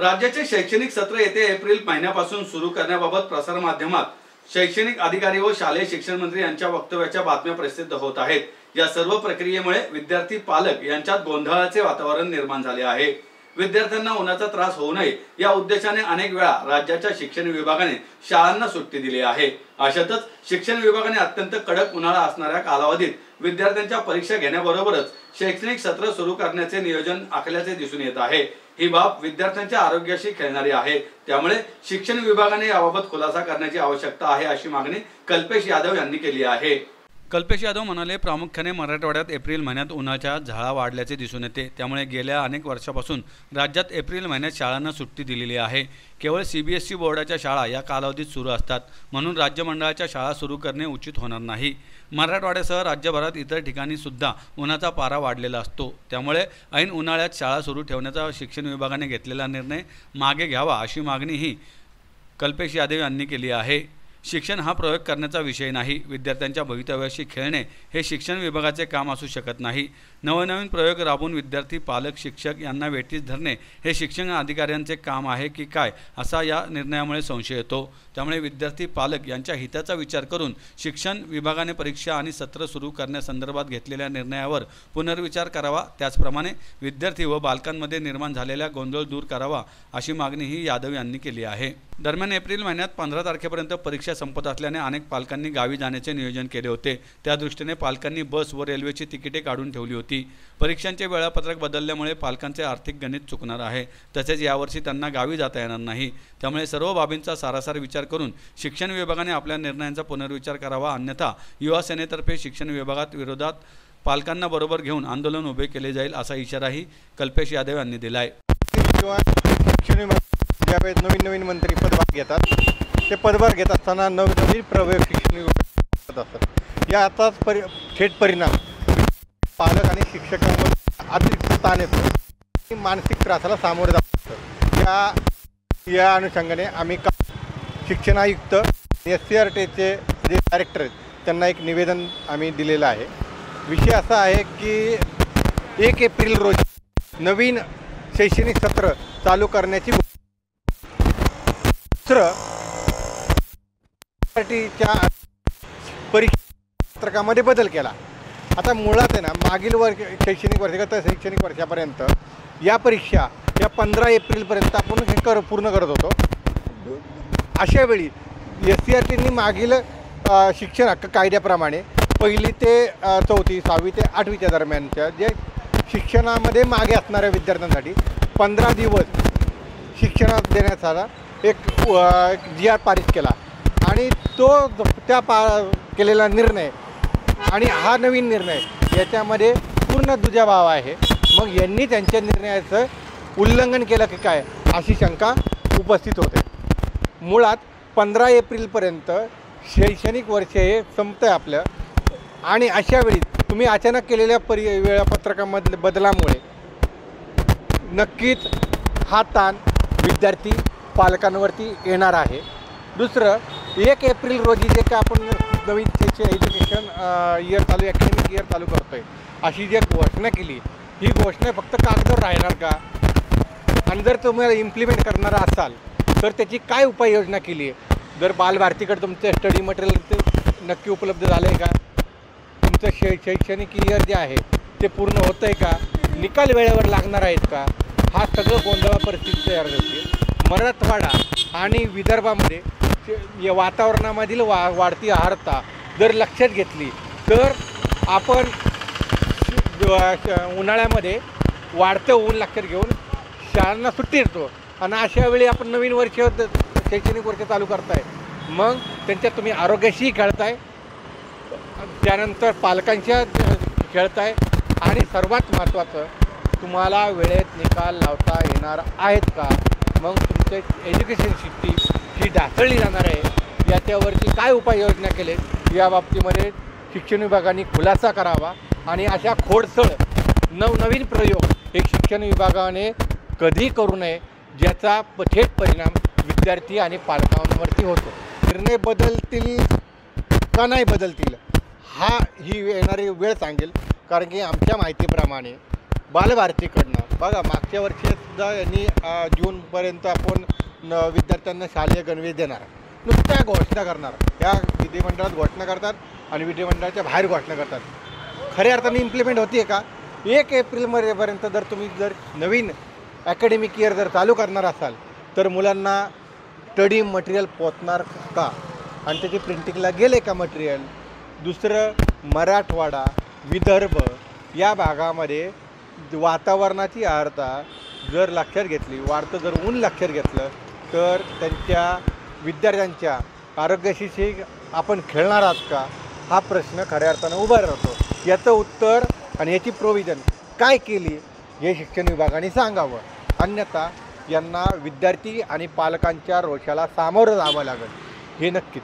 राज्याचे शैक्षणिक सत्र येत्या एप्रिल महिन्यापासून सुरू करण्याबाबत प्रसार माध्यमात शैक्षणिक अधिकारी व शालेय शिक्षण मंत्री यांच्या वक्तव्याच्या बातम्या प्रसिद्ध होत आहेत। या सर्व प्रक्रियेमुळे विद्यार्थी पालक यांच्यात गोंधळाचे वातावरण निर्माण झाले आहे। विद्यार्थ्यांना उन्हाचा त्रास होऊ नये या उद्देशाने अनेक वेळा राज्याच्या शिक्षण विभागाने शाळांना सुट्टी दिली आहे। अशातच शिक्षण विभागाने अत्यंत कडक उन्हाळा असणाऱ्या कालावधीत विद्यार्थ्यांच्या परीक्षा घेण्याबरोबरच शैक्षणिक सत्र सुरू करण्याचे नियोजन आखल्याचे दिसून येत आहे। ही बाब विद्यार्थ्यांच्या आरोग्याशी खेळणारी आहे, त्यामुळे शिक्षण विभागाने याबाबत खुलासा करण्याची आवश्यकता आहे, अशी मागणी कल्पेश यादव यांनी केली आहे। कल्पेश यादव म्हणाले, प्रामुख्याने मराठवाड्यात एप्रिल महिन्यात उन्हाच्या झळा वाढल्याचे दिसून येते, त्यामुळे गेल्या अनेक वर्षापासून राज्यात एप्रिल महिन्यात शाळांना सुट्टी दिलेली आहे। केवळ CBSE बोर्डाच्या शाळा या कालावधीत सुरू असतात, म्हणून राज्य मंडळाच्या शाळा सुरू करणे उचित होणार नाही। मराठवाड्यासह राज्यभरात इतर ठिकाणी सुद्धा उन्हाचा पारा वाढलेला असतो, त्यामुळे ऐन उन्हाळ्यात शाळा सुरू ठेवण्याचा शिक्षण विभागाने घेतलेला निर्णय मागे घ्यावा, अशी मागणीही कल्पेश यादव यांनी केली आहे। शिक्षण हा प्रयोग करण्याचा विषय नाही, विद्यार्थ्यांच्या भवितव्याशी खेळणे हे शिक्षण विभागाचे काम असू शकत नाही। नवनवीन प्रयोग राबवून विद्यार्थी पालक शिक्षक यांना वेठीस धरणे हे शिक्षण अधिकाऱ्यांचे काम आहे की काय, असा या निर्णयामुळे संशय येतो। त्यामुळे विद्यार्थी पालक यांच्या हिताचा विचार करून शिक्षण विभागाने परीक्षा आणि सत्र सुरू करण्यासंदर्भात घेतलेल्या निर्णयावर पुनर्विचार करावा, त्याचप्रमाणे विद्यार्थी व बालकांमध्ये निर्माण झालेला गोंधळ दूर करावा, अशी मागणीही यादव यांनी केली आहे। दरम्यान एप्रिल महिन्यात 15 तारखेपर्यंत परीक्षा संपत असल्याने अनेक पालकांनी गावी जाण्याचे नियोजन केले होते। त्या दृष्टीने पालकांनी बस व रेल्वेची तिकिटे काढून ठेवली होती। परीक्षांचे वेळापत्रक बदलल्यामुळे पालकांचे आर्थिक गणित चुकणार आहे, तसेच यावर्षी त्यांना गावी जाता येणार नाही। त्यामुळे सर्व बाबींचा सारासार विचार करून शिक्षण विभागाने आपल्या निर्णयांचा पुनर्विचार करावा, अन्यथा युवा सेनेतर्फे शिक्षण विरोधात पालकांना बरोबर घेऊन आंदोलन उभे केले जाईल, असा इशाराही कल्पेश यादव यांनी दिला आहे। ज्यावेळेस नवीन मंत्री पदभार घेतात, ते पदभार घेत असताना नवीन प्रयोग शिक्षण विभागात असतात। या आताच थेट परिणाम पालक आणि शिक्षकांवर अतिरिक्त ताण येतो, मानसिक त्रासाला सामोरे जातात। या अनुषंगाने आम्ही शिक्षण आयुक्त SCRTचे जे डायरेक्टर आहेत त्यांना एक निवेदन आम्ही दिलेलं आहे। विषय असा आहे की 1 एप्रिल रोजी नवीन शैक्षणिक सत्र चालू करण्याची परीक्षापत्रकामध्ये बदल केला। आता मुळात आहे ना, मागील शैक्षणिक वर्षापर्यंत या परीक्षा या 15 एप्रिलपर्यंत आपण पूर्ण करत होतो। अशा वेळी SCRTने मागील शिक्षण हक्क कायद्याप्रमाणे 1ली ते 4थी 6वी ते 8वीच्या दरम्यानच्या जे शिक्षणामध्ये मागे असणाऱ्या विद्यार्थ्यांसाठी 15 दिवस शिक्षणात देण्याचा एक GR पारित केला आणि त्या केलेला निर्णय आणि हा नवीन निर्णय याच्यामध्ये पूर्ण दुजाभाव आहे। मग यांनी त्यांच्या निर्णयाचं उल्लंघन केलं की काय, अशी शंका उपस्थित होते। मुळात 15 एप्रिलपर्यंत शैक्षणिक वर्ष हे संपतं आपलं, आणि अशा वेळी तुम्ही अचानक केलेल्या वेळापत्रकामधल्या बदलामुळे नक्कीच हा ताण विद्यार्थी पालकांवरती येणार आहे। दुसरं, 1 एप्रिल रोजी जे का आपण नवीन एज्युकेशन अकॅडमिक इयर चालू करतो आहे, अशी जी घोषणा केली, ही घोषणा फक्त कागदावर राहणार का? आणि जर तुम्ही इम्प्लिमेंट करणार असाल तर त्याची काय उपाययोजना केली आहे? जर बालभारतीकडे तुमचं स्टडी मटेरियल नक्की उपलब्ध झालं आहे का? तुमचं शैक्षणिक इयर जे आहे ते पूर्ण होतं आहे का? निकाल वेळेवर लागणार आहेत का? हा सगळं गोंधळ परिस्थिती तयार होते। मराठवाडा आणि विदर्भामध्ये या वातावरणामधील वाढती आर्द्रता जर लक्षात घेतली तर आपण उन्हाळ्यामध्ये वाढतं ऊन लक्षात घेऊन शाळांना सुट्टी देतो, आणि अशा वेळी आपण नवीन वर्ष शैक्षणिक वर्ष चालू करताय, मग त्यांच्यात तुम्ही आरोग्याशी खेळताय, त्यानंतर पालकांच्या खेळताय, आणि सर्वात महत्त्वाचं तुम्हाला वेळेत निकाल लावता येणार आहेत का? मग तुमचे एज्युकेशन सिस्टीम ही ढासळली जाणार आहे। याच्यावरती काय उपाययोजना केले या बाबतीमध्ये शिक्षण विभागाने खुलासा करावा, आणि अशा खोडसळ नवनवीन प्रयोग हे शिक्षण विभागाने कधी करू नये, ज्याचा थेट परिणाम विद्यार्थी आणि पालकांवरती होतो। निर्णय बदलतील का नाही बदलतील ही येणारी वेळ सांगेल, कारण की आमच्या माहितीप्रमाणे बालभारतीकडनं बघा, मागच्या वर्षी सुद्धा यांनी जूनपर्यंत आपण विद्यार्थ्यांना शालेय गणवेश देणार, नुसत्या घोषणा करणार. या विधिमंडळात घोषणा करतात आणि विधिमंडळाच्या बाहेर घोषणा करतात. खऱ्या अर्थाने इम्प्लिमेंट होते का? 1 एप्रिलपर्यंत जर नवीन अकॅडमिक इयर जर चालू करणार असाल तर मुलांना स्टडी मटेरियल पोचणार का आणि त्याची प्रिंटिंगला गेले का मटेरियल? दुसरं, मराठवाडा, विदर्भ या भागामध्ये वातावरणाची आर्द्रता जर लक्षात घेतली, वाढतं जर ऊन लक्षात घेतलं तर त्यांच्या विद्यार्थ्यांच्या आरोग्याशी आपण खेळणार आहात का हा प्रश्न खऱ्या अर्थानं उभा राहतो. याचं उत्तर आणि याची प्रोव्हिजन काय केली हे शिक्षण विभागाने सांगावं, अन्यथा यांना विद्यार्थी आणि पालकांच्या रोषाला सामोरं जावं लागेल हे नक्कीच.